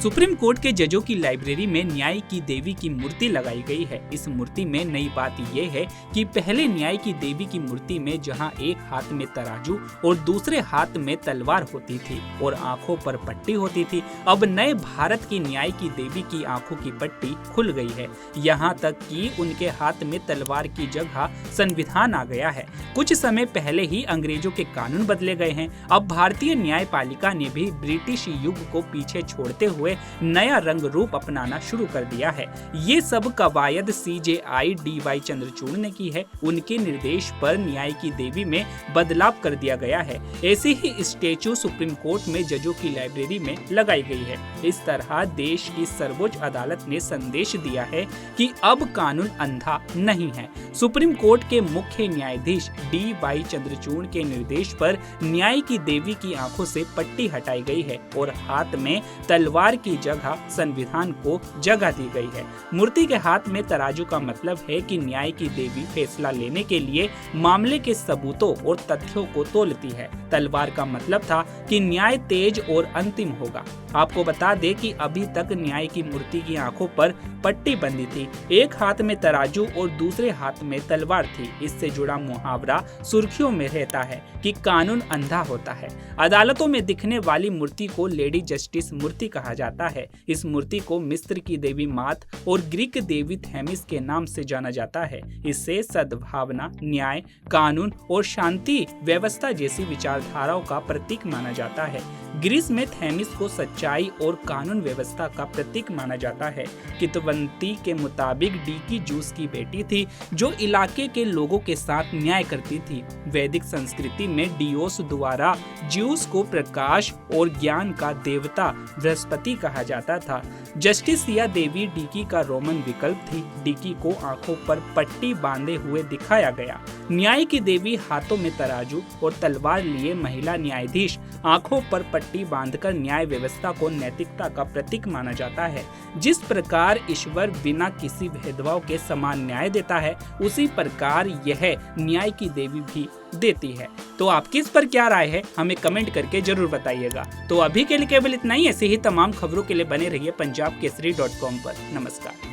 Supreme court के जजों की लाइब्रेरी में न्याय की देवी की मूर्ति लगाई गई है। इस मूर्ति में नई बात यह है कि पहले न्याय की देवी की मूर्ति में जहां एक हाथ में तराजू और दूसरे हाथ में तलवार होती थी और आंखों पर पट्टी होती थी, अब नए भारत की न्याय की देवी की आंखों की पट्टी खुल गई है। यहाँ तक कि उनके हाथ में तलवार की जगह संविधान आ गया है। कुछ समय पहले ही अंग्रेजों के कानून बदले गए हैं। अब भारतीय न्यायपालिका ने भी ब्रिटिश युग को पीछे छोड़ते हुए नया रंग रूप अपनाना शुरू कर दिया है। ये सब कवायद CJI DY चंद्रचूड़ ने की है। उनके निर्देश पर न्याय की देवी में बदलाव कर दिया गया है। ऐसे ही स्टेचू सुप्रीम कोर्ट में जजों की लाइब्रेरी में लगाई गई है। इस तरह देश की सर्वोच्च अदालत ने संदेश दिया है कि अब कानून अंधा नहीं है। सुप्रीम कोर्ट के मुख्य न्यायाधीश DY चंद्रचूड़ के निर्देश पर न्याय की देवी की आंखों से पट्टी हटाई गई है और हाथ में तलवार की जगह संविधान को जगह दी गई है। मूर्ति के हाथ में तराजू का मतलब है कि न्याय की देवी फैसला लेने के लिए मामले के सबूतों और तथ्यों को तोलती है। तलवार का मतलब था कि न्याय तेज और अंतिम होगा। आपको बता दें कि अभी तक न्याय की मूर्ति की आंखों पर पट्टी बंधी थी। एक हाथ में तराजू और दूसरे हाथ में तलवार थी। इससे जुड़ा मुहावरा सुर्खियों में रहता है कि कानून अंधा होता है। अदालतों में दिखने वाली मूर्ति को लेडी जस्टिस मूर्ति कहा जाता है। इस मूर्ति को मिस्र की देवी मात और ग्रीक देवी थेमिस के नाम से जाना जाता है। इससे सद्भावना, न्याय, कानून और शांति व्यवस्था जैसी विचारधाराओं का प्रतीक माना जाता है। ग्रीस में थेमिस को सच्चाई और कानून व्यवस्था का प्रतीक माना जाता है। कितवंती के मुताबिक डीकी जूस की बेटी थी जो इलाके के लोगों के साथ न्याय करती थी। वैदिक संस्कृति में डियोस द्वारा ज्यूस को प्रकाश और ज्ञान का देवता बृहस्पति कहा जाता था। जस्टिस या देवी डीकी का रोमन विकल्प थी। डीकी को आंखों पर पट्टी बांधे हुए दिखाया गया। न्याय की देवी हाथों में तराजू और तलवार लिए महिला न्यायाधीश आंखों पर पट्टी बांधकर न्याय व्यवस्था को नैतिकता का प्रतीक माना जाता है। जिस प्रकार ईश्वर बिना किसी भेदभाव के समान न्याय देता है, उसी प्रकार यह न्याय की देवी भी देती है। तो आपकी इस पर क्या राय है, हमें कमेंट करके जरूर बताइएगा। तो अभी के लिए केवल इतना ही। ऐसे ही तमाम खबरों के लिए बने रहिए पंजाबकेसरी.com पर। नमस्कार।